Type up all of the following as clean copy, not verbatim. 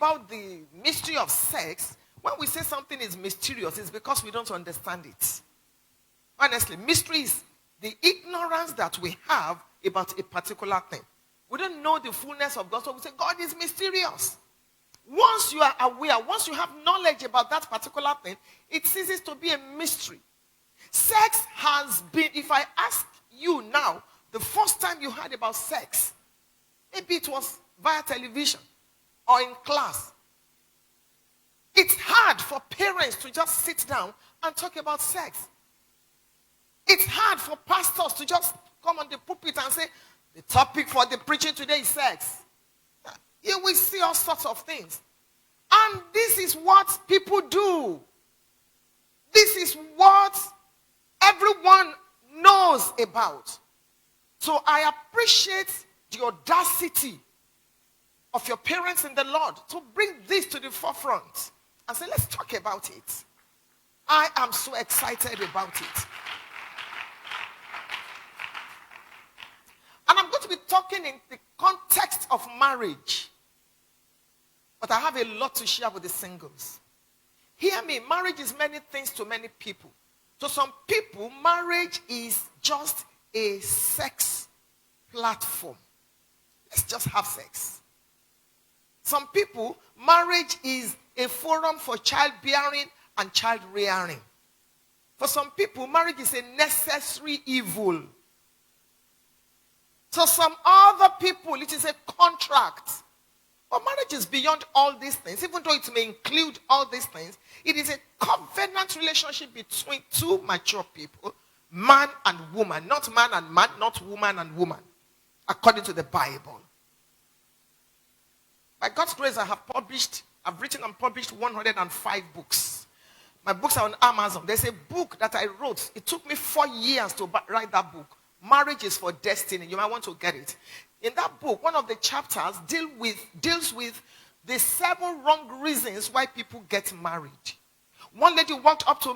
about the mystery of sex, when we say something is mysterious, it's because we don't understand it. Honestly, mystery is the ignorance that we have about a particular thing. We don't know the fullness of God, so we say God is mysterious. Once you are aware, once you have knowledge about that particular thing, it ceases to be a mystery. Sex has been, if I ask you now, the first time you heard about sex, maybe it was via television or in class. It's hard for parents to just sit down and talk about sex. It's hard for pastors to just come on the pulpit and say, the topic for the preaching today is sex. You will see all sorts of things. And this is what people do. This is what everyone knows about. So I appreciate the audacity of your parents in the Lord to bring this to the forefront and say, let's talk about it. I am so excited about it. And I'm going to be talking in the context of marriage. But I have a lot to share with the singles. Hear me, marriage is many things to many people. To some people, marriage is just a sex platform. Let's just have sex. Some people, marriage is a forum for childbearing and child rearing. For some people, marriage is a necessary evil. So some other people, it is a contract. But marriage is beyond all these things. Even though it may include all these things, it is a covenant relationship between two mature people, man and woman. Not man and man, not woman and woman, according to the Bible. By God's grace, I've written and published 105 books. My books are on Amazon. There's a book that I wrote. It took me 4 years to write that book. Marriage is for destiny. You might want to get it. In that book, one of the chapters deals with the 7 wrong reasons why people get married. One lady walked up to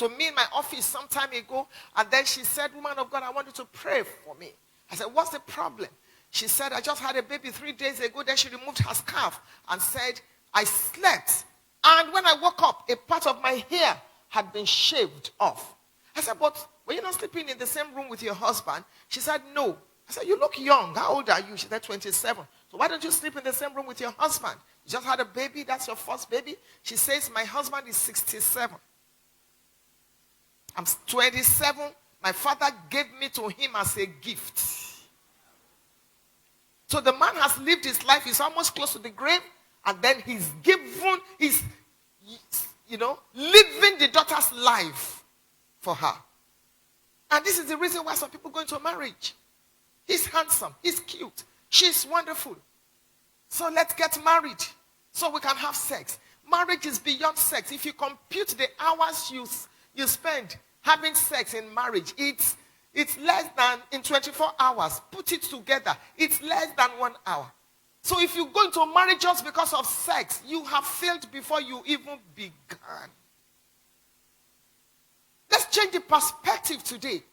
me in my office some time ago, and then she said, "Woman of God, I want you to pray for me." I said, "What's the problem?" She said, "I just had a baby 3 days ago." Then she removed her scarf and said, "I slept, and when I woke up, a part of my hair had been shaved off." I said, "But were you not sleeping in the same room with your husband?" She said, "No." I said, "You look young. How old are you?" She said, 27. "So why don't you sleep in the same room with your husband? You just had a baby. That's your first baby." She says, "My husband is 67. I'm 27. My father gave me to him as a gift." So the man has lived his life. He's almost close to the grave. And then he's living the daughter's life for her. And this is the reason why some people go into marriage. He's handsome. He's cute. She's wonderful. So let's get married so we can have sex. Marriage is beyond sex. If you compute the hours you spend having sex in marriage, it's less than, in 24 hours, put it together, it's less than 1 hour. So if you go into marriage just because of sex, you have failed before you even began. Let's change the perspective today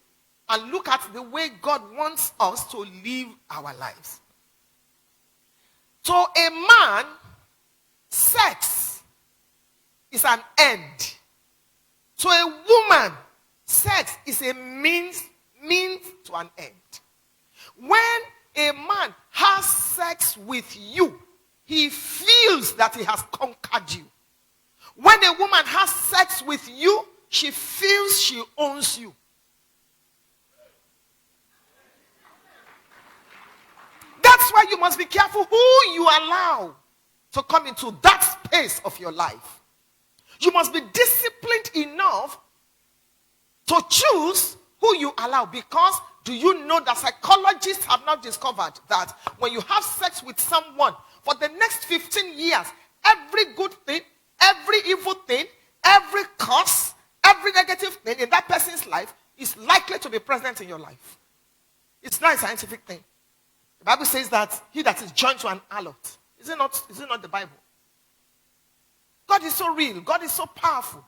and look at the way God wants us to live our lives. To a man, sex is an end. To a woman, sex is a means to an end. When a man has sex with you, he feels that he has conquered you. When a woman has sex with you, she feels she owns you. That's why you must be careful who you allow to come into that space of your life. You must be disciplined enough to choose who you allow, because do you know that psychologists have now discovered that when you have sex with someone for the next 15 years, every good thing, every evil thing, every curse, every negative thing in that person's life is likely to be present in your life. It's not a scientific thing. The Bible says that he that is joined to an harlot. Is it not the Bible? God is so real. God is so powerful.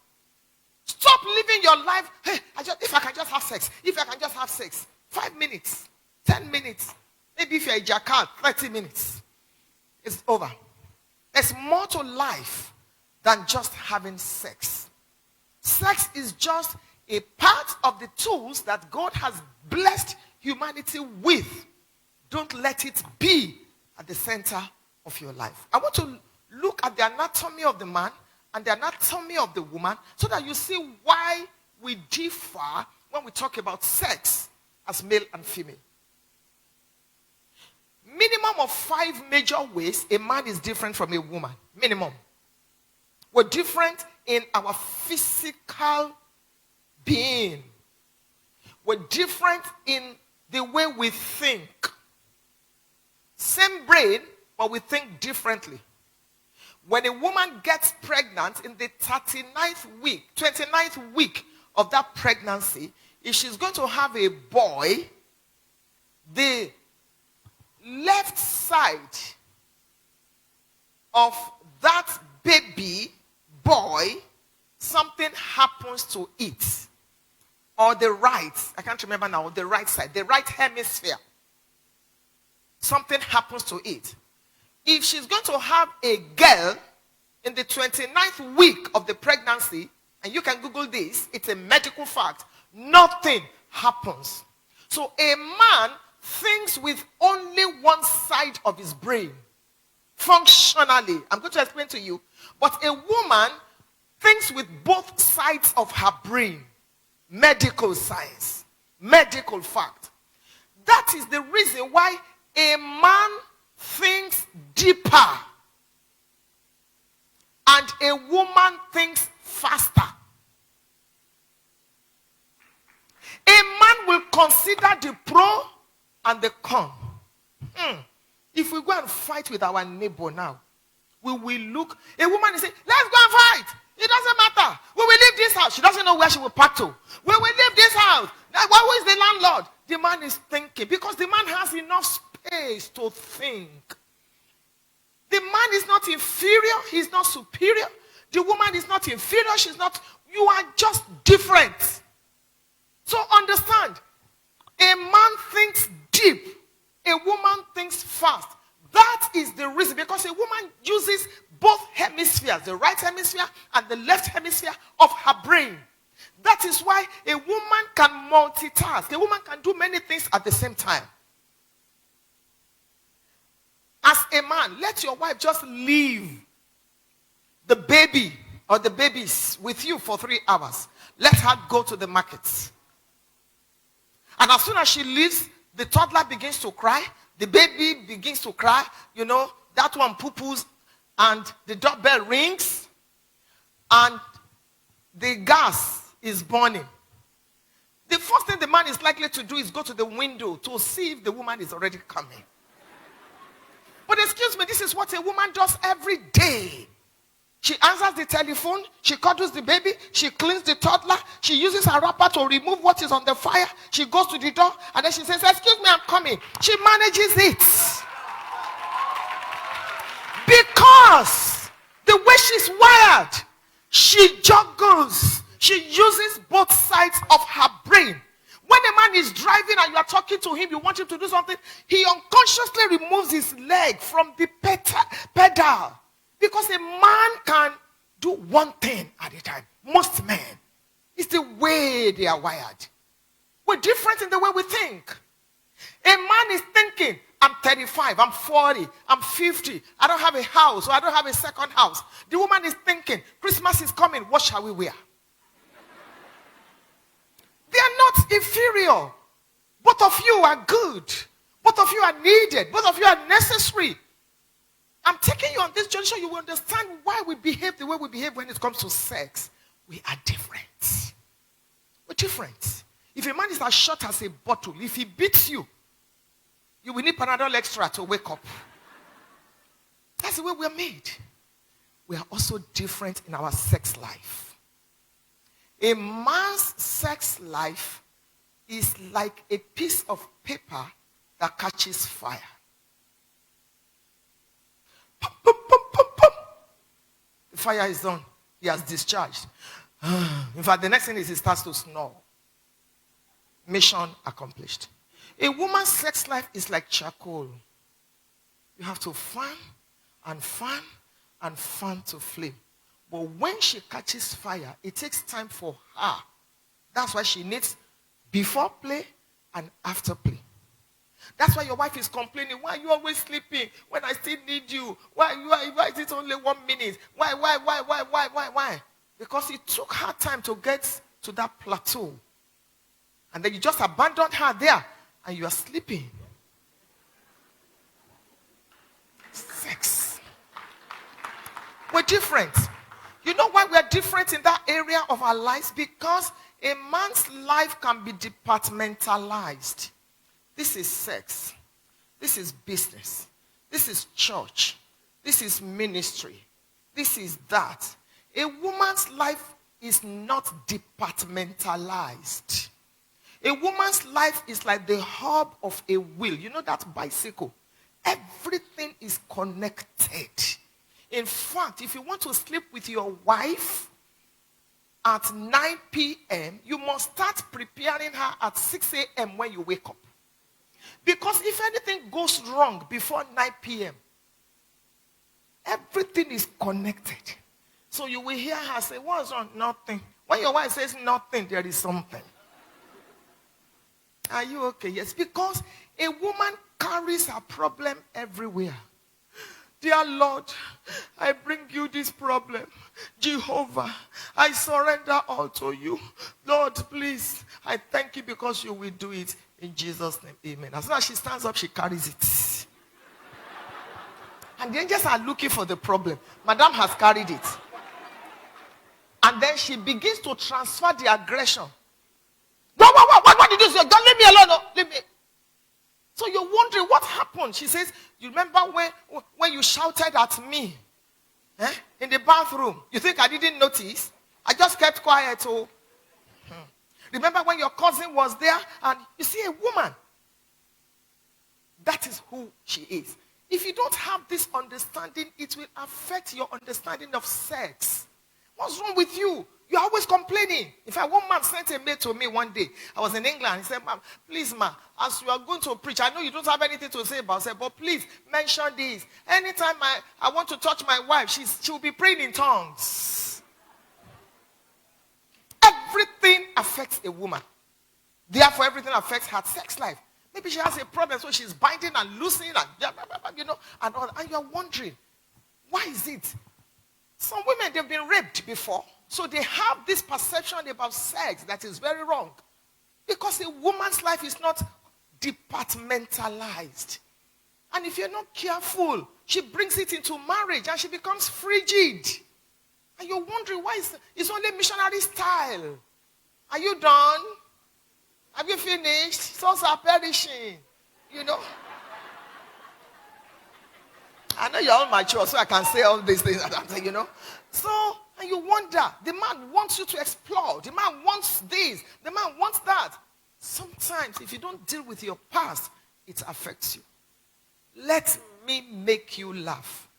Stop living your life. Hey, if I can just have sex. If I can just have sex. 5 minutes. 10 minutes. Maybe if you're a jackal, 30 minutes. It's over. There's more to life than just having sex. Sex is just a part of the tools that God has blessed humanity with. Don't let it be at the center of your life. I want to look at the anatomy of the man and the anatomy of the woman so that you see why we differ when we talk about sex as male and female. Minimum of 5 major ways a man is different from a woman. Minimum. We're different in our physical being. We're different in the way we think. Same brain, but we think differently. When a woman gets pregnant in the 29th week of that pregnancy, if she's going to have a boy, the left side of that baby boy, something happens to it. Or the right, I can't remember now, the right side, the right hemisphere. Something happens to it. If she's going to have a girl in the 29th week of the pregnancy, and you can Google this, it's a medical fact, nothing happens. So a man thinks with only one side of his brain. Functionally. I'm going to explain to you. But a woman thinks with both sides of her brain. Medical science. Medical fact. That is the reason why a man thinks deeper. And a woman thinks faster. A man will consider the pro and the con. If we go and fight with our neighbor now, we will look. A woman is saying, let's go and fight. It doesn't matter. We will leave this house. She doesn't know where she will park to. We will leave this house. Now, who is the landlord? The man is thinking because the man has enough space to think. The man is not inferior. He's not superior. The woman is not inferior. She's not. You are just different. So understand. A man thinks deep. A woman thinks fast. That is the reason. Because a woman uses both hemispheres, the right hemisphere and the left hemisphere of her brain. That is why a woman can multitask. A woman can do many things at the same time. As a man, let your wife just leave the baby or the babies with you for 3 hours. Let her go to the markets. And as soon as she leaves, the toddler begins to cry. The baby begins to cry. You know, that one poo-poos and the doorbell rings. And the gas is burning. The first thing the man is likely to do is go to the window to see if the woman is already coming. But excuse me, this is what a woman does every day. She answers the telephone, she cuddles the baby, she cleans the toddler, she uses her wrapper to remove what is on the fire, she goes to the door, and then she says, excuse me, I'm coming. She manages it. Because the way she's wired, she juggles. She uses both sides of her brain. When a man is driving and you are talking to him, you want him to do something, he unconsciously removes his leg from the pedal. Because a man can do one thing at a time. Most men. It's the way they are wired. We're different in the way we think. A man is thinking, I'm 35, I'm 40, I'm 50. I don't have a house or I don't have a second house. The woman is thinking, Christmas is coming, what shall we wear? They are not inferior. Both of you are good. Both of you are needed. Both of you are necessary. I'm taking you on this journey so you will understand why we behave the way we behave when it comes to sex. We are different. We're different. If a man is as short as a bottle, if he beats you, you will need Panadol Extra to wake up. That's the way we're made. We are also different in our sex life. A man's sex life is like a piece of paper that catches fire. Pum, pum, pum, pum, pum. The fire is done. He has discharged. In fact, the next thing is he starts to snore. Mission accomplished. A woman's sex life is like charcoal. You have to fan and fan and fan to flame. But when she catches fire, it takes time for her. That's why she needs before play and after play. That's why your wife is complaining. Why are you always sleeping when I still need you? Why is it only 1 minute? Why? Because it took her time to get to that plateau. And then you just abandoned her there and you are sleeping. Sex. We're different. You know why we're different in that area of our lives? Because a man's life can be departmentalized. This is sex. This is business. This is church. This is ministry. This is that. A woman's life is not departmentalized. A woman's life is like the hub of a wheel. You know that bicycle? Everything is connected. In fact, if you want to sleep with your wife at 9 p.m., you must start preparing her at 6 a.m. when you wake up. Because if anything goes wrong before 9 p.m., everything is connected. So you will hear her say, what's wrong? Nothing. When your wife says nothing, there is something. Are you okay? Yes, because a woman carries her problem everywhere. Dear Lord, I bring you this problem. Jehovah, I surrender all to you. Lord, please, I thank you because you will do it in Jesus' name. Amen. As soon as she stands up, she carries it. And the angels are looking for the problem. Madam has carried it. And then she begins to transfer the aggression. What did you say? Don't leave me alone. No, leave me. So you're wondering what happened. She says, you remember when you shouted at me in the bathroom? You think I didn't notice? I just kept quiet. Oh. Remember when your cousin was there? And you see a woman. That is who she is. If you don't have this understanding, it will affect your understanding of sex. What's wrong with you? You're always complaining. In fact, one man sent a mail to me one day. I was in England. He said, Ma'am, please, ma, as you are going to preach, I know you don't have anything to say about it, but please mention this. Anytime I want to touch my wife, she will be praying in tongues. Everything affects a woman. Therefore, everything affects her sex life. Maybe she has a problem, so she's binding and loosening and, and all. And you're wondering, why is it? Some women, they've been raped before. So they have this perception about sex that is very wrong. Because a woman's life is not departmentalized. And if you're not careful, she brings it into marriage and she becomes frigid. And you're wondering why it's only missionary style. Are you done? Have you finished? Souls are perishing. I know you're all mature, so I can say all these things that I'm saying, So, and you wonder, the man wants you to explore. The man wants this. The man wants that. Sometimes, if you don't deal with your past, it affects you. Let me make you laugh.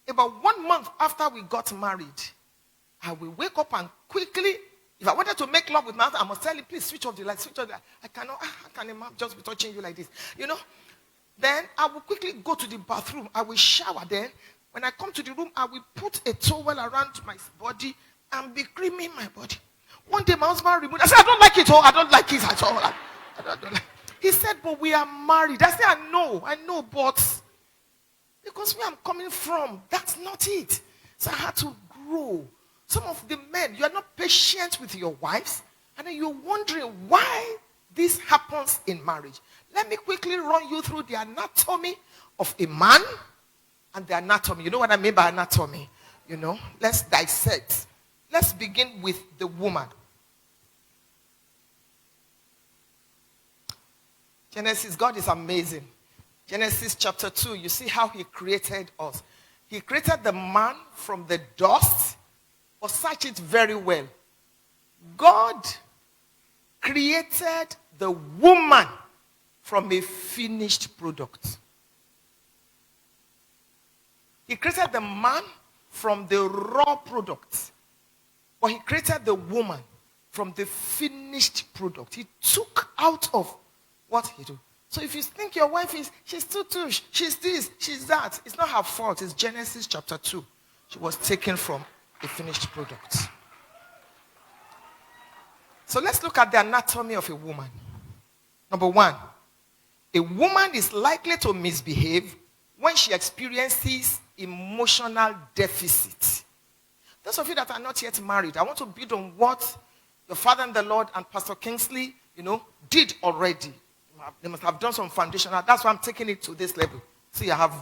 About 1 month after we got married, I will wake up and quickly, if I wanted to make love with my husband, I must tell him, please switch off the light, switch off the light. I cannot, how can a man just be touching you like this? Then I will quickly go to the bathroom. I will shower then. When I come to the room, I will put a towel around my body and be creaming my body. One day my husband removed. I said, I don't like it. I don't like it at all. I don't like. He said, but we are married. I said, I know, but because where I'm coming from, that's not it. So I had to grow. Some of the men, you are not patient with your wives, and then you're wondering why this happens in marriage. Let me quickly run you through the anatomy of a man and the anatomy. You know what I mean by anatomy? Let's dissect. Let's begin with the woman. Genesis, God is amazing. Genesis chapter 2, you see how he created us. He created the man from the dust, but search it very well. God created the woman from a finished product. He created the man from the raw product. But he created the woman from the finished product. He took out of what he did. So if you think your wife she's too, she's this, she's that, it's not her fault. It's Genesis chapter 2. She was taken from a finished product. So let's look at the anatomy of a woman. Number one, a woman is likely to misbehave when she experiences emotional deficit. Those of you that are not yet married, I want to build on what your father in the Lord and Pastor Kingsley, did already. They must have done some foundational. That's why I'm taking it to this level. See, I have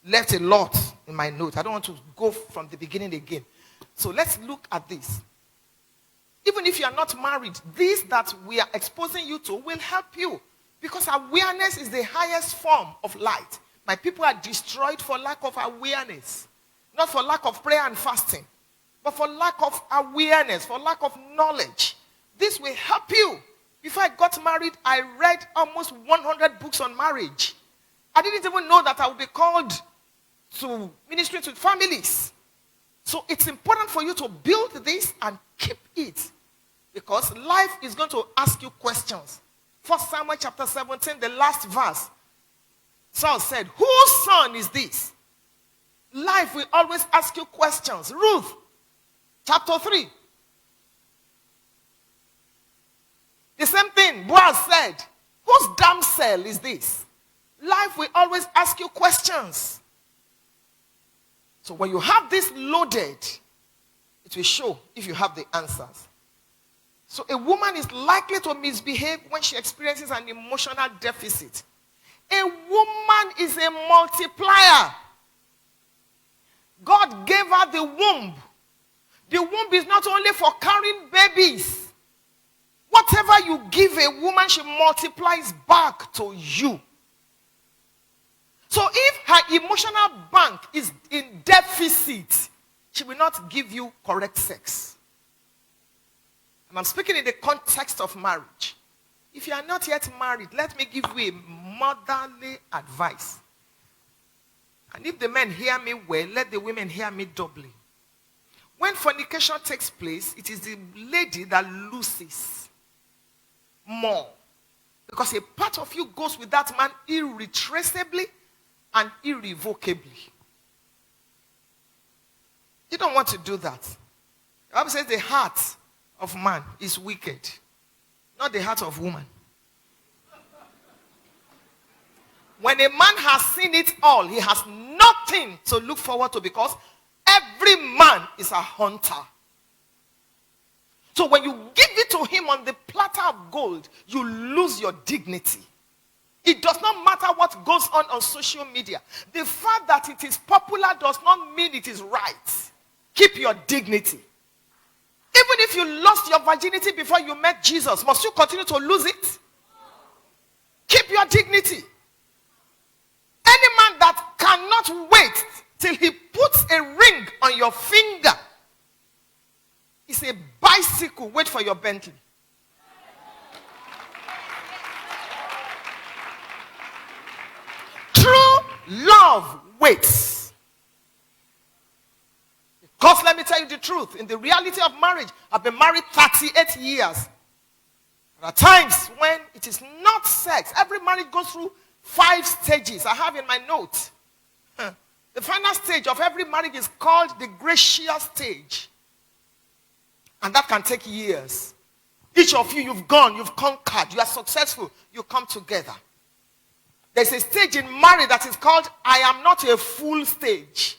left a lot in my notes. I don't want to go from the beginning again. So let's look at this. Even if you are not married, this that we are exposing you to will help you. Because awareness is the highest form of light. My people are destroyed for lack of awareness. Not for lack of prayer and fasting, but for lack of awareness, for lack of knowledge. This will help you. Before I got married, I read almost 100 books on marriage. I didn't even know that I would be called to ministry with families. So it's important for you to build this and keep it. Because life is going to ask you questions. 1 Samuel chapter 17, the last verse. Saul said, whose son is this? Life will always ask you questions. Ruth, chapter 3. The same thing Boaz said. Whose damsel is this? Life will always ask you questions. So when you have this loaded, it will show if you have the answers. So a woman is likely to misbehave when she experiences an emotional deficit. A woman is a multiplier. God gave her the womb. The womb is not only for carrying babies. Whatever you give a woman, she multiplies back to you. So if her emotional bank is in deficit, she will not give you correct sex. And I'm speaking in the context of marriage. If you are not yet married, let me give you a motherly advice. And if the men hear me well, let the women hear me doubly. When fornication takes place, it is the lady that loses more. Because a part of you goes with that man irretraceably and irrevocably. You don't want to do that. The Bible says the heart of man is wicked, not the heart of woman. When a man has seen it all, he has nothing to look forward to because every man is a hunter. So when you give it to him on the platter of gold, you lose your dignity. It does not matter what goes on social media. The fact that it is popular does not mean it is right. Keep your dignity. Even if you lost your virginity before you met Jesus, must you continue to lose it? Keep your dignity. Any man that cannot wait till he puts a ring on your finger is a bicycle. Wait for your Bentley. True love waits. Because let me tell you the truth. In the reality of marriage, I've been married 38 years. There are times when it is not sex. Every marriage goes through 5 stages. I have in my notes. The final stage of every marriage is called the gracious stage. And that can take years. Each of you, you've gone, you've conquered, you are successful, you come together. There's a stage in marriage that is called I am not a fool stage.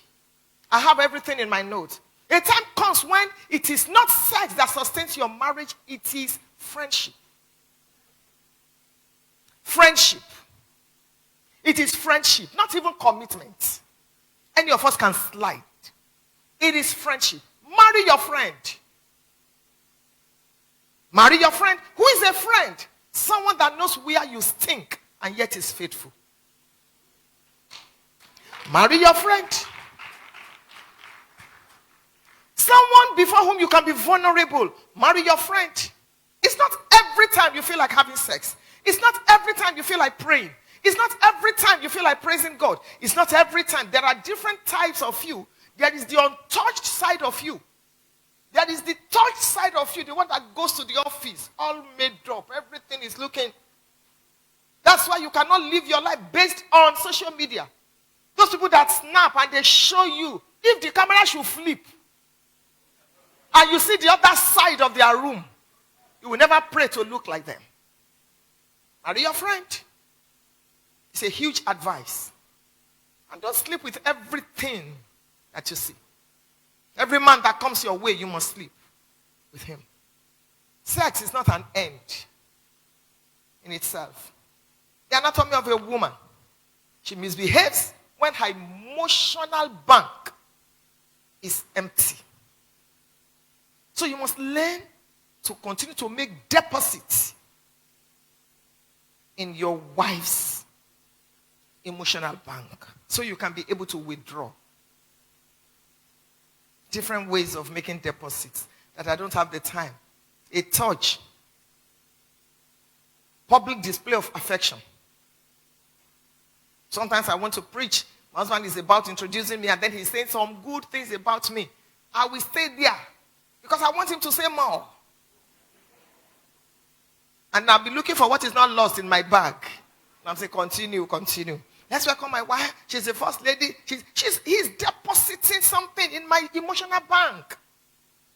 I have everything in my notes. A time comes when it is not sex that sustains your marriage, it is friendship. Friendship. It is friendship, not even commitment. Any of us can slide. It is friendship. Marry your friend. Marry your friend. Who is a friend? Someone that knows where you stink and yet is faithful. Marry your friend. Someone before whom you can be vulnerable. Marry your friend. It's not every time you feel like having sex. It's not every time you feel like praying. It's not every time you feel like praising God. It's not every time. There are different types of you. There is the untouched side of you. There is the touched side of you, the one that goes to the office, all made up. Everything is looking. That's why you cannot live your life based on social media. Those people that snap and they show you, if the camera should flip and you see the other side of their room, you will never pray to look like them. Marry your friend. It's a huge advice. And don't sleep with everything that you see. Every man that comes your way, you must sleep with him. Sex is not an end in itself. The anatomy of a woman. She misbehaves when her emotional bank is empty. So you must learn to continue to make deposits in your wife's emotional bank so you can be able to withdraw. Different ways of making deposits that I don't have the time. A touch. Public display of affection. Sometimes I want to preach. My husband is about introducing me and then he's saying some good things about me. I will stay there because I want him to say more. And I'll be looking for what is not lost in my bag. And I'm saying, continue. Let's welcome my wife. She's the first lady. He's depositing something in my emotional bank.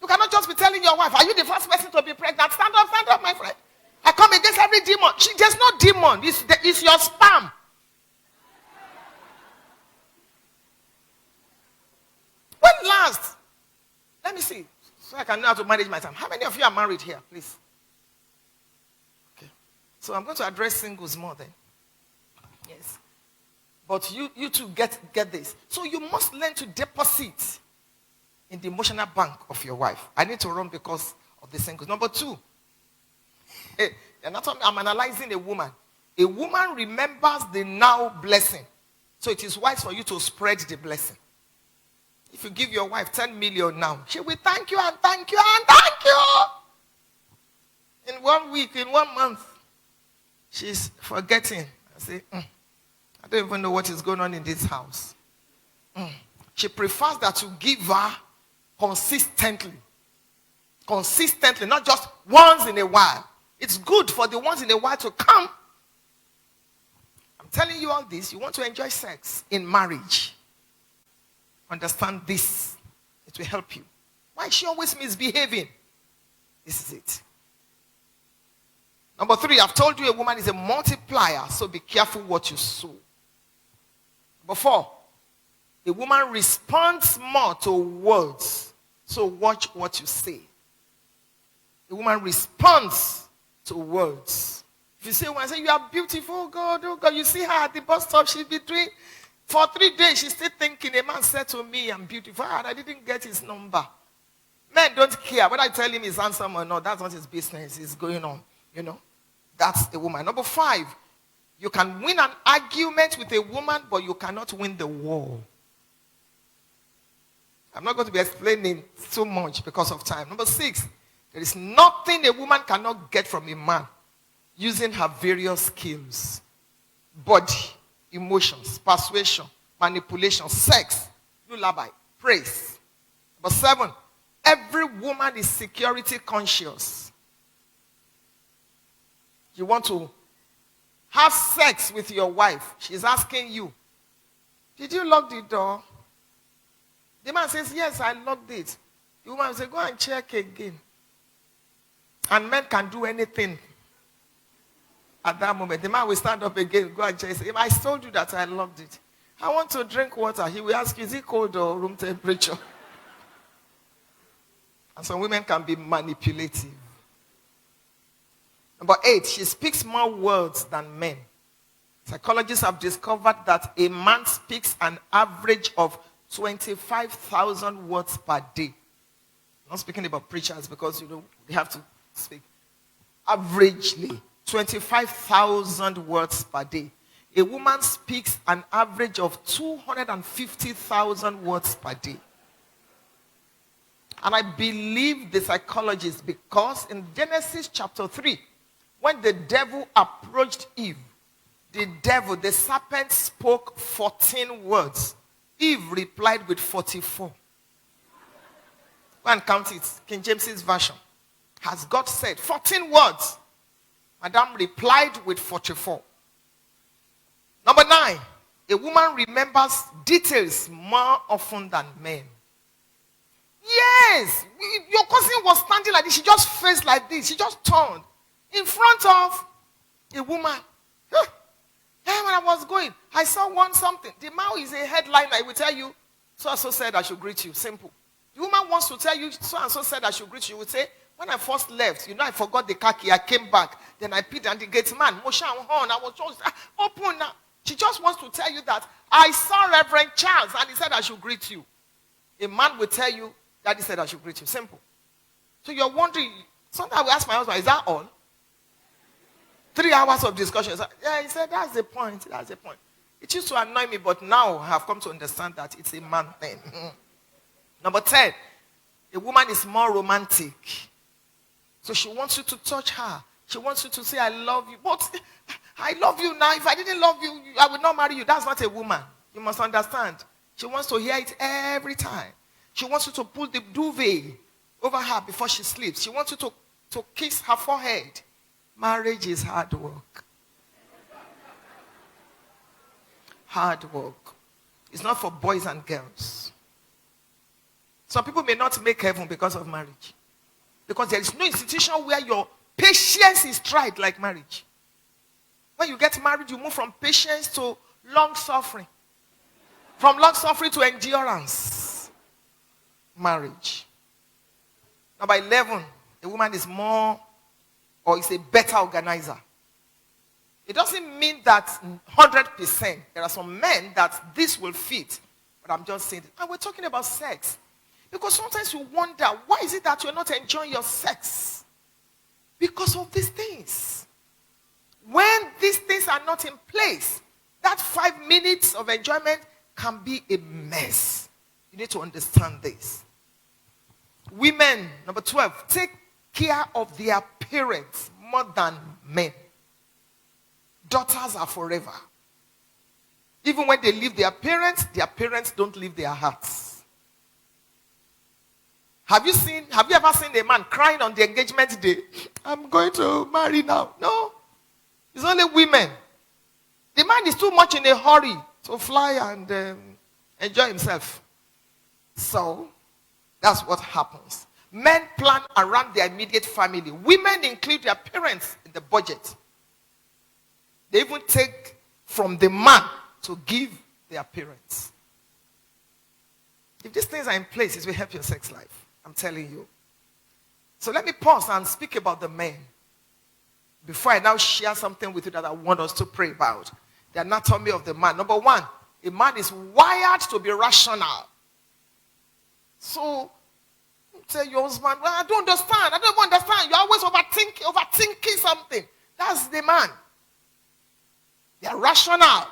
You cannot just be telling your wife, are you the first person to be pregnant? Stand up, my friend. I come against every demon. There's no demon. It's your spam. When last? Let me see. So I can know how to manage my time. How many of you are married here, please? Okay. So I'm going to address singles more then. Yes. But you two get this. So you must learn to deposit in the emotional bank of your wife. I need to run because of the singles. Number 2. I'm analyzing a woman. A woman remembers the now blessing. So it is wise for you to spread the blessing. If you give your wife 10 million now, she will thank you and thank you and thank you. In 1 week, in 1 month, she's forgetting. I say, I don't even know what is going on in this house. She prefers that you give her consistently. Consistently, not just once in a while. It's good for the once in a while to come. I'm telling you all this. You want to enjoy sex in marriage. Understand this. It will help you. Why is she always misbehaving? This is it. Number 3, I've told you a woman is a multiplier, so be careful what you sow. Number 4, a woman responds more to words, so watch what you say. A woman responds to words. If you say, when I say, you are beautiful, oh God, you see her at the bus stop, she's between. For 3 days, she's still thinking, a man said to me, I'm beautiful. I didn't get his number. Men don't care. Whether I tell him he's handsome or not, that's not his business. It's going on. That's a woman. Number 5, you can win an argument with a woman, but you cannot win the war. I'm not going to be explaining too much because of time. Number 6, there is nothing a woman cannot get from a man using her various skills. Body, emotions, persuasion, manipulation, sex, lullaby, praise. Number 7, every woman is security conscious. You want to have sex with your wife. She's asking you, did you lock the door? The man says, yes, I locked it. The woman will say, go and check again. And men can do anything at that moment. The man will stand up again, go and check. Say, I told you that I locked it. I want to drink water. He will ask you, is it cold or room temperature? And some women can be manipulative. Number 8, she speaks more words than men. Psychologists have discovered that a man speaks an average of 25,000 words per day. I'm not speaking about preachers because, they have to speak. Averagely, 25,000 words per day. A woman speaks an average of 250,000 words per day. And I believe the psychologists because in Genesis chapter 3, when the devil approached Eve, the serpent spoke 14 words. Eve replied with 44. Go and count it. King James's version. Has God said 14 words? Madam replied with 44. Number 9, a woman remembers details more often than men. Yes, your cousin was standing like this. She just faced like this. She just turned in front of a woman. Hey, when I was going, I saw something. The man is a headliner. He will tell you, so and so said I should greet you. Simple. The woman wants to tell you, so and so said I should greet you. She would say, when I first left, I forgot the car key. I came back. Then I peed and the gate man, motion horn. I was just open now. She just wants to tell you that I saw Reverend Charles and he said I should greet you. A man will tell you, Daddy said I should greet you. Simple. So you're wondering, sometimes I will ask my husband, is that all? 3 hours of discussion. Yeah, he said, that's the point. That's the point. It used to annoy me, but now I have come to understand that it's a man thing. Number 10, a woman is more romantic. So she wants you to touch her. She wants you to say, I love you. But I love you now. If I didn't love you, I would not marry you. That's not a woman. You must understand. She wants to hear it every time. She wants you to pull the duvet over her before she sleeps. She wants you to kiss her forehead. Marriage is hard work. Hard work. It's not for boys and girls. Some people may not make heaven because of marriage. Because there is no institution where your patience is tried like marriage. When you get married, you move from patience to long suffering. From long suffering to endurance. Marriage. Number 11, a woman is more or is a better organizer. It doesn't mean that 100%. There are some men that this will fit. But I'm just saying, and we're talking about sex. Because sometimes you wonder, why is it that you're not enjoying your sex? Because of these things. When these things are not in place, that 5 minutes of enjoyment can be a mess. You need to understand this. Women, number 12, take care of their parents more than men. Daughters are forever. Even when they leave their parents don't leave their hearts. Have you ever seen a man crying on the engagement day? I'm going to marry now. No. It's only women. The man is too much in a hurry to fly and enjoy himself. So, that's what happens. Men plan around their immediate family. Women include their parents in the budget. They even take from the man to give their parents. If these things are in place, it will help your sex life. I'm telling you. So let me pause and speak about the men. Before I now share something with you that I want us to pray about. The anatomy of the man. Number 1, a man is wired to be rational. So, say your husband, well, I don't understand. You're always overthinking something. That's the man. They are rational.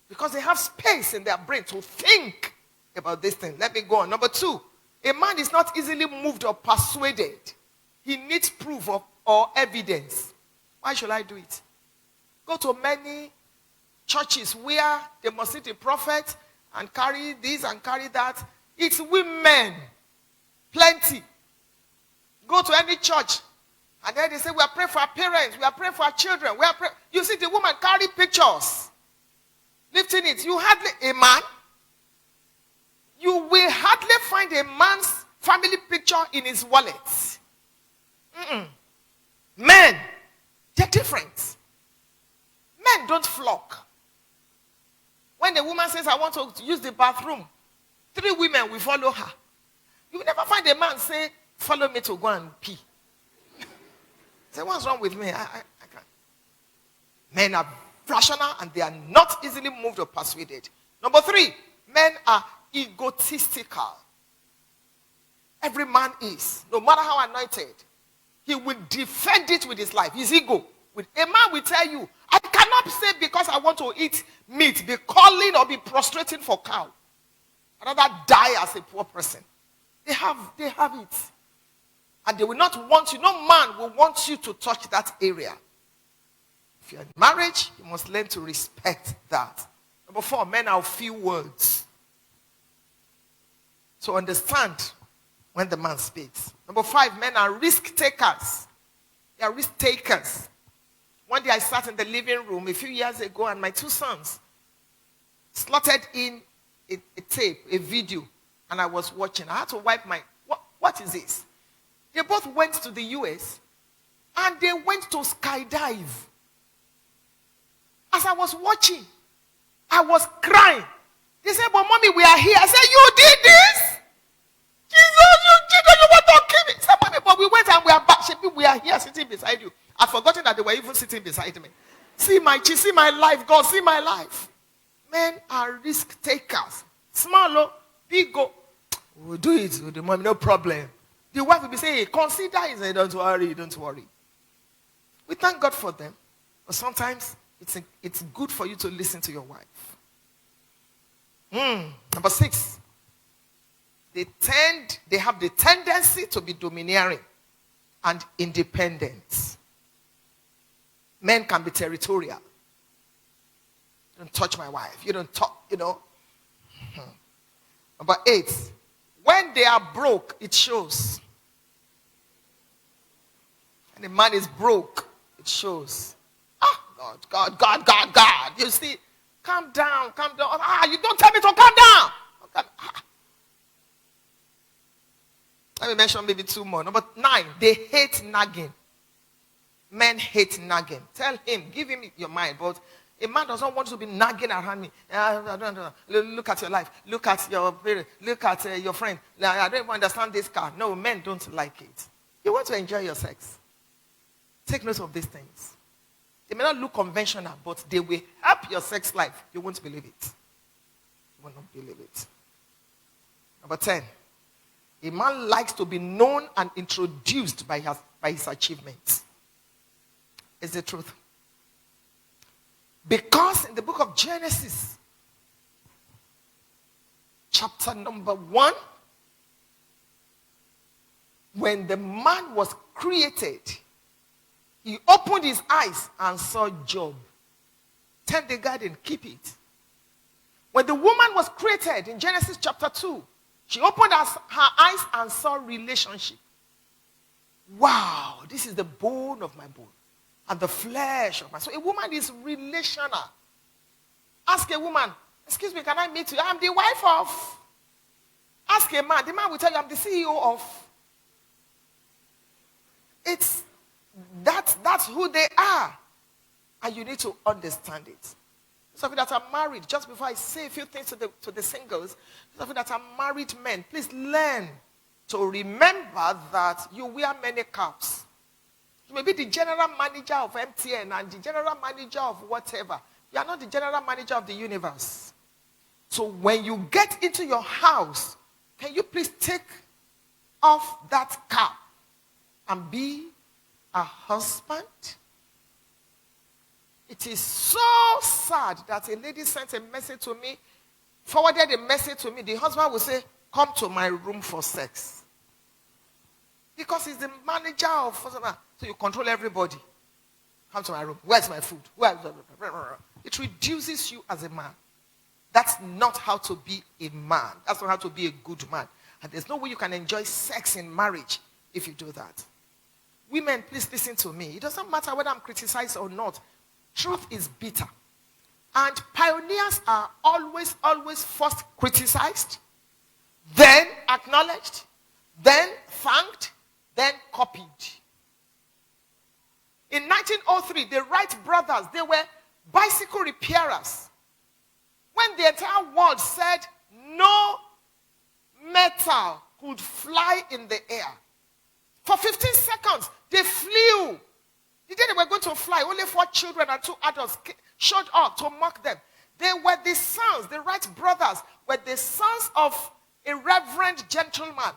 Because they have space in their brain to think about this thing. Let me go on. Number 2, a man is not easily moved or persuaded. He needs proof or evidence. Why should I do it? Go to many churches where they must see the prophet and carry this and carry that. It's women. Plenty. Go to any church and then they say, we are praying for our parents, we are praying for our children. You see the woman carry pictures. Lifting it. You will hardly find a man's family picture in his wallet. Men, they're different. Men don't flock. When a woman says, I want to use the bathroom, 3 women will follow her. You will never find a man say, follow me to go and pee. Say, what's wrong with me? I can't. Men are rational and they are not easily moved or persuaded. Number 3, men are egotistical. Every man is. No matter how anointed, he will defend it with his life, his ego. A man will tell you, I cannot say because I want to eat meat, be calling or be prostrating for cow. I'd rather die as a poor person. They have it. And they will not want you. No man will want you to touch that area. If you're in marriage, you must learn to respect that. Number 4, men have few words. So understand when the man speaks. Number 5, men are risk takers. They are risk takers. One day I sat in the living room a few years ago and my two sons slotted in a tape, a video, and I was watching. I had to wipe my, what is this? They both went to the US and they went to skydive. As I was watching, I was crying. They said, but mommy, we are here. I said, you did this? Jesus, you want to kill me. I said, mommy, but we went and we are back. We are here sitting beside you. I've forgotten that they were even sitting beside me. See my life, God, see my life. Men are risk takers. Small, big, we'll do it with the mommy, no problem. The wife will be saying, hey, consider it. Say, don't worry. We thank God for them. But sometimes it's good for you to listen to your wife. Number 6. They have the tendency to be domineering and independent. Men can be territorial. Don't touch my wife. You don't talk, Number 8. When they are broke, it shows. And the man is broke, it shows. God. You see, calm down. You don't tell me to calm down. Let me mention maybe 2 more. Number 9, they hate nagging. Men hate nagging. Tell him, give him your mind. But a man doesn't want to be nagging around me. Look at your life. Look at your parents. Look at your friend. I don't even understand this car. No, men don't like it. You want to enjoy your sex. Take note of these things. They may not look conventional, but they will help your sex life. You won't believe it. You will not believe it. Number 10. A man likes to be known and introduced by his achievements. It's the truth. Because in the book of Genesis, chapter number 1, when the man was created, he opened his eyes and saw Job. Tend the garden, keep it. When the woman was created in Genesis chapter 2, she opened her eyes and saw relationship. Wow, this is the bone of my bone and the flesh of my soul. A woman is relational. Ask a woman, excuse me, can I meet you? I'm the wife of. Ask a man, the man will tell you, I'm the CEO of. That's who they are. And you need to understand it. Some of you that are married, just before I say a few things to the singles, some of you that are married men, please learn to remember that you wear many caps. You may be the general manager of MTN and the general manager of whatever. You are not the general manager of the universe. So when you get into your house, can you please take off that cap and be a husband? It is so sad that a lady sent a message to me, forwarded a message to me. The husband will say, come to my room for sex. Because he's the manager of, so you control everybody. Come to my room. Where's my food? It reduces you as a man. That's not how to be a man. That's not how to be a good man. And there's no way you can enjoy sex in marriage if you do that. Women, please listen to me. It doesn't matter whether I'm criticized or not. Truth is bitter. And pioneers are always first criticized, then acknowledged, then thanked, then copied. In 1903, the Wright brothers, they were bicycle repairers. When the entire world said no metal could fly in the air, for 15 seconds, they flew. The day they were going to fly, only 4 children and 2 adults showed up to mock them. They were the sons, the Wright brothers, were the sons of a reverend gentleman.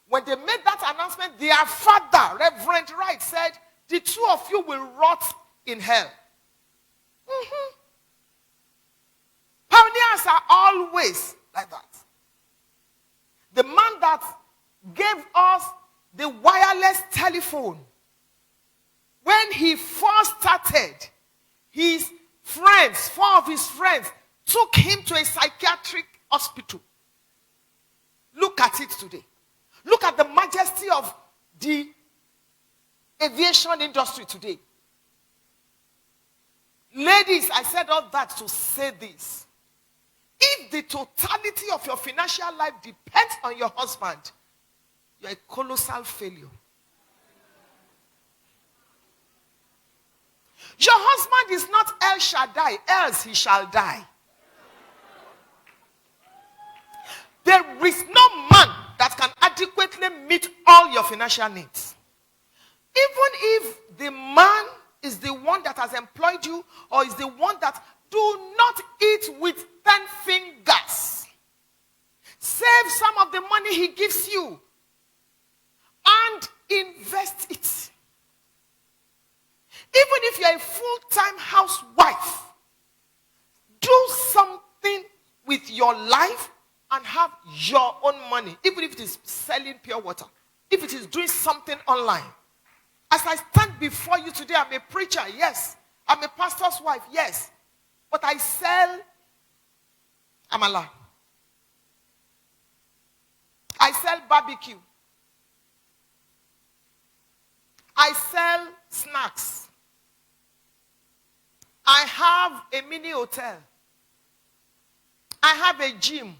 When they made that announcement, their father, Reverend Wright, said, the 2 of you will rot in hell. Pioneers are always like that. The man that gave us the wireless telephone, when he first started, his friends, 4 of his friends, took him to a psychiatric hospital. Look at it today. Look at the majesty of the aviation industry today. Ladies, I said all that to say this. If the totality of your financial life depends on your husband, you're a colossal failure. Your husband is not El Shaddai, else he shall die. There is no man that can adequately meet all your financial needs. Even if the man is the one that has employed you, or is the one that do not eat with 10 fingers. Save some of the money he gives you and invest it. Even if you're a full-time housewife, do something with your life and have your own money. Even if it is selling pure water. If it is doing something online. As I stand before you today, I'm a preacher, yes. I'm a pastor's wife, yes. But I sell amala. I sell barbecue. I sell snacks. I have a mini hotel. I have a gym.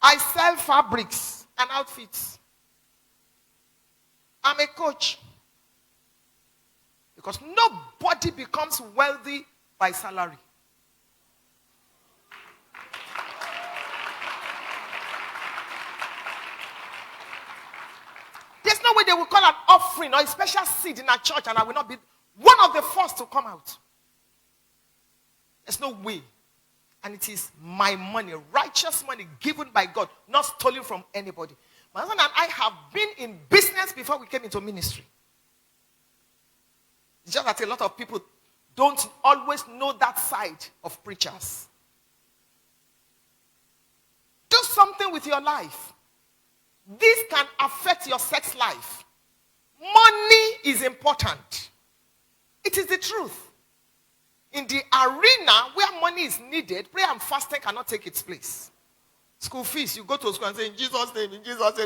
I sell fabrics and outfits. I'm a coach. Because nobody becomes wealthy by salary. There's no way they will call an offering or a special seed in a church and I will not be one of the first to come out. There's no way. And it is my money, righteous money given by God, not stolen from anybody. My husband and I have been in business before we came into ministry. It's just that a lot of people don't always know that side of preachers. Do something with your life. This can affect your sex life. Money is important. It is the truth. In the arena where money is needed, prayer and fasting cannot take its place. School fees, you go to school and say, in Jesus' name,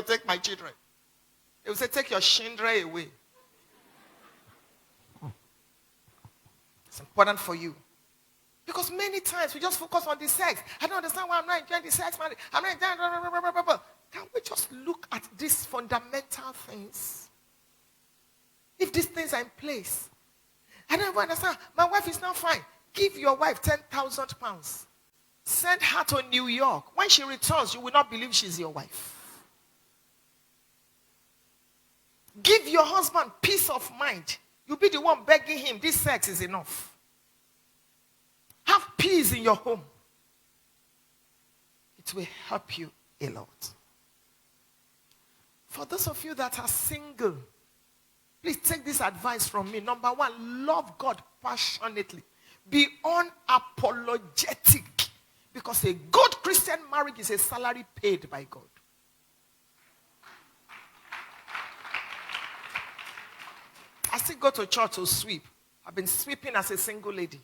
take my children. They will say, take your children away. It's important for you. Because many times we just focus on the sex. I don't understand why I'm not enjoying the sex. I'm not enjoying. Can we just look at these fundamental things? If these things are in place. I don't understand. My wife is not fine. Give your wife 10,000 pounds. Send her to New York. When she returns, you will not believe she's your wife. Give your husband peace of mind. You'll be the one begging him, this sex is enough. Have peace in your home. It will help you a lot. For those of you that are single, please take this advice from me. Number one, love God passionately. Be unapologetic. Because a good Christian marriage is a salary paid by God. I still go to church to sweep. I've been sweeping as a single lady.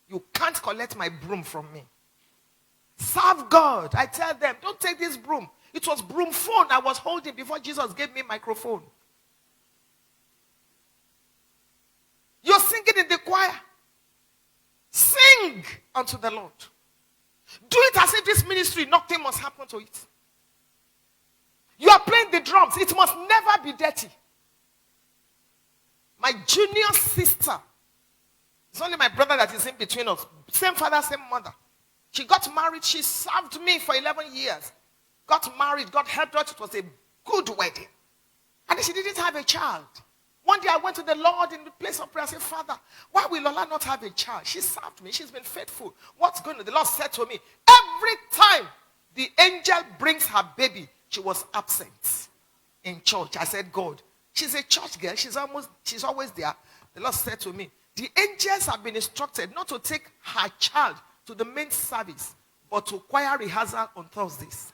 You can't collect my broom from me. Serve God. I tell them, don't take this broom. It was broom phone I was holding before Jesus gave me microphone. You're singing in the choir. Sing unto the Lord. Do it as if this ministry, nothing must happen to it. You are playing the drums. It must never be dirty. My junior sister, it's only my brother that is in between us. Same father, same mother. She got married. She served me for 11 years. Got married. God helped her. It was a good wedding. And she didn't have a child. One day I went to the Lord in the place of prayer. I said, Father, why will Lola not have a child? She served me. She's been faithful. What's going on? The Lord said to me, every time the angel brings her baby, she was absent in church. I said, God, she's a church girl. She's always there. The Lord said to me, the angels have been instructed not to take her child to the main service, but to choir rehearsal on Thursdays.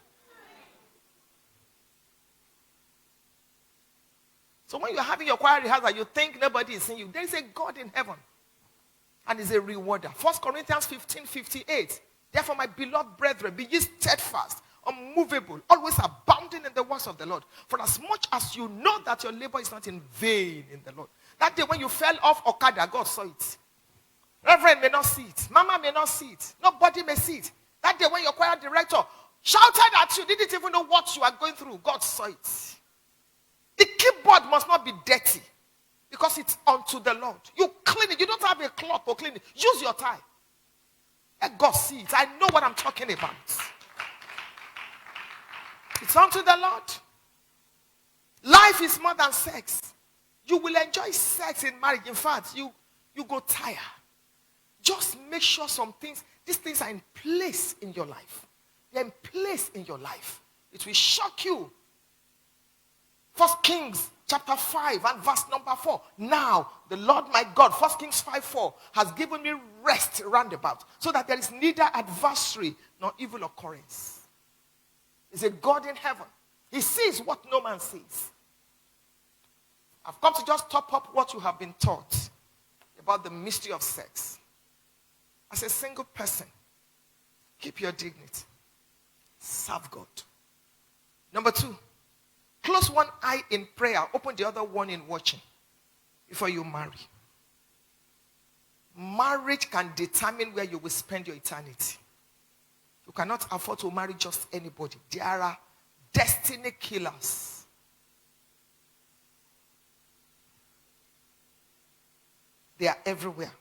So when you're having your choir rehearsal, you think nobody is seeing you. There is a God in heaven. And is a rewarder. 1 Corinthians 15:58. Therefore, my beloved brethren, be ye steadfast, unmovable, always abounding in the works of the Lord. For as much as you know that your labor is not in vain in the Lord. That day when you fell off Okada, God saw it. Reverend may not see it. Mama may not see it. Nobody may see it. That day when your choir director shouted at you, didn't even know what you are going through. God saw it. The keyboard must not be dirty because it's unto the Lord. You clean it. You don't have a cloth to clean it. Use your tie. Let God see it. I know what I'm talking about. It's unto the Lord. Life is more than sex. You will enjoy sex in marriage. In fact, you go tired. Just make sure these things are in place in your life. They're in place in your life. It will shock you. 1 Kings chapter 5 and verse number 4. Now, the Lord my God, 1 Kings 5:4, has given me rest roundabout, so that there is neither adversary nor evil occurrence. He's a God in heaven. He sees what no man sees. I've come to just top up what you have been taught about the mystery of sex. As a single person, keep your dignity. Serve God. Number 2, close one eye in prayer. Open the other one in watching before you marry. Marriage can determine where you will spend your eternity. You cannot afford to marry just anybody. There are destiny killers. They are everywhere.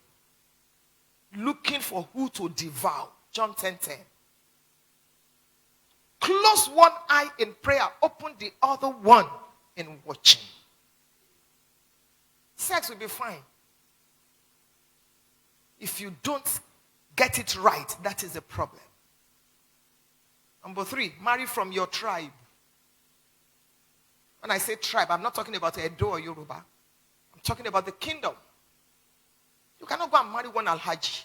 Looking for who to devour. John 10:10. Close one eye in prayer. Open the other one in watching. Sex will be fine. If you don't get it right, that is a problem. Number 3, marry from your tribe. When I say tribe, I'm not talking about Edo or Yoruba. I'm talking about the kingdom. You cannot go and marry one Alhaji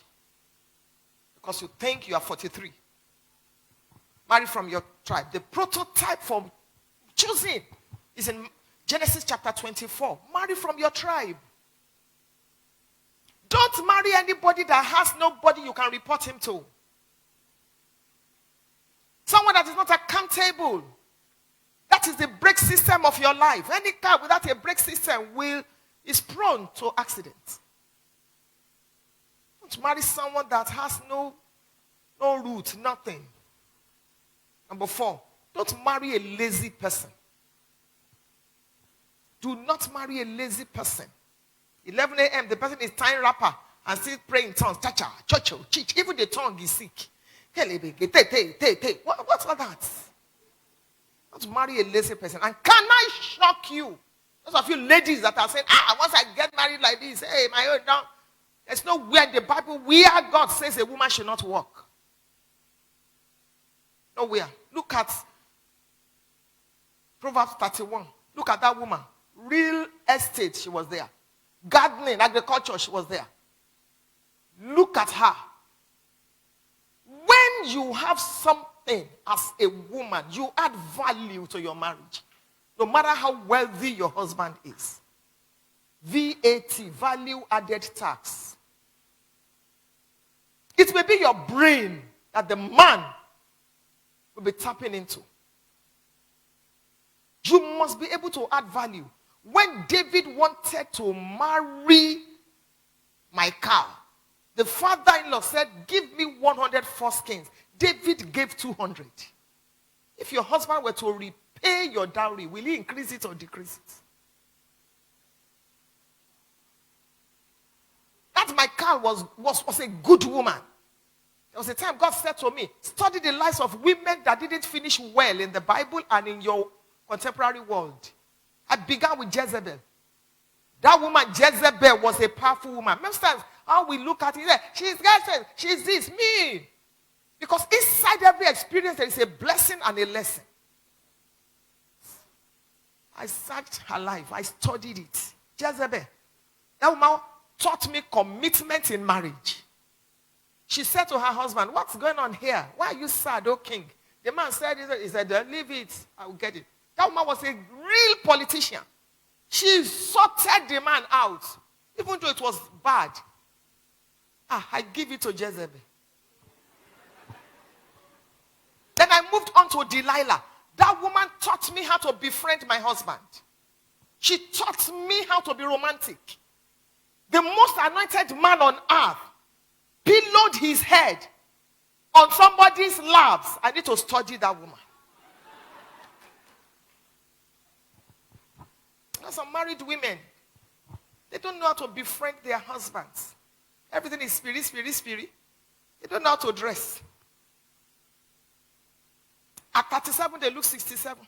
because you think you are 43. Marry from your tribe. The prototype for choosing is in Genesis chapter 24. Marry from your tribe. Don't marry anybody that has nobody you can report him to. Someone that is not accountable. That is the brake system of your life. Any car without a brake system is prone to accidents. Don't marry someone that has no root, nothing. Number 4, don't marry a lazy person. Do not marry a lazy person. 11 a.m., the person is tying wrapper and still praying in tongues. Cha-cha, cho-cho, chich. Even the tongue is sick. What's all that? Don't marry a lazy person. And can I shock you? Those of you ladies that are saying, once I get married like this, hey, my own down. There's nowhere in the Bible where God says a woman should not work. Nowhere. Look at Proverbs 31. Look at that woman. Real estate, she was there. Gardening, agriculture, she was there. Look at her. When you have something as a woman, you add value to your marriage. No matter how wealthy your husband is. VAT, value added tax. It may be your brain that the man will be tapping into. You must be able to add value. When David wanted to marry Michal, the father-in-law said, give me 100 foreskins. David gave 200. If your husband were to repay your dowry, will he increase it or decrease it? That Michal was a good woman. There was a time God said to me, study the lives of women that didn't finish well in the Bible and in your contemporary world. I began with Jezebel. That woman, Jezebel, was a powerful woman. Most times, how we look at it, she's girlfriend, she's this, me. Because inside every experience, there is a blessing and a lesson. I searched her life. I studied it. Jezebel. That woman taught me commitment in marriage. She said to her husband, what's going on here? Why are you sad, oh king? The man said, he said, leave it. I will get it. That woman was a real politician. She sorted the man out. Even though it was bad. I give it to Jezebel. Then I moved on to Delilah. That woman taught me how to befriend my husband. She taught me how to be romantic. The most anointed man on earth pillowed his head on somebody's laps. I need to study that woman. There's some married women. They don't know how to befriend their husbands. Everything is spirit. They don't know how to dress. At 37, they look 67.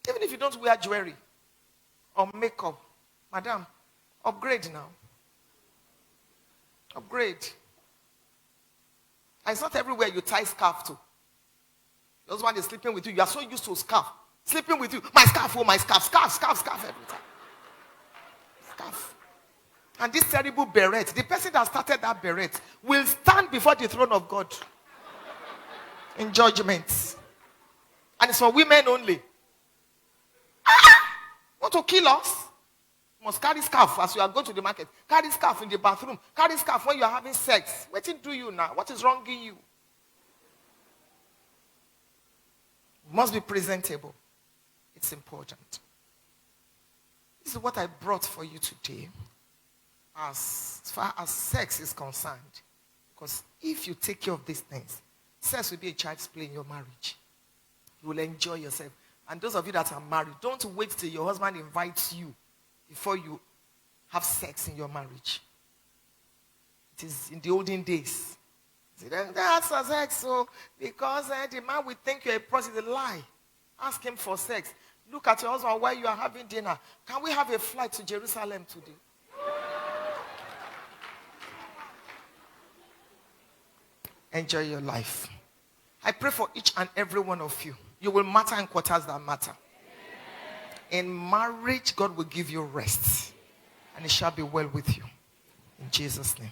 Even if you don't wear jewelry or makeup, madam, upgrade now. Upgrade. And it's not everywhere you tie scarf to. Your husband is sleeping with you. You are so used to scarf. Sleeping with you. My scarf, oh, my scarf. Scarf every time. Scarf. And this terrible beret, the person that started that beret will stand before the throne of God in judgment. And it's for women only. Want to kill us? You must carry scarf as you are going to the market. Carry scarf in the bathroom. Carry scarf when you are having sex. What do you now? What is wrong in you? You must be presentable. It's important. This is what I brought for you today as far as sex is concerned. Because if you take care of these things, sex will be a child's play in your marriage. You will enjoy yourself. And those of you that are married, don't wait till your husband invites you before you have sex in your marriage. It is in the olden days. That's a sex, so because the man will think you're a prostitute. Lie. Ask him for sex. Look at your husband while you are having dinner. Can we have a flight to Jerusalem today? Enjoy your life. I pray for each and every one of you. You will matter in quarters that matter. In marriage, God will give you rest. And it shall be well with you. In Jesus' name.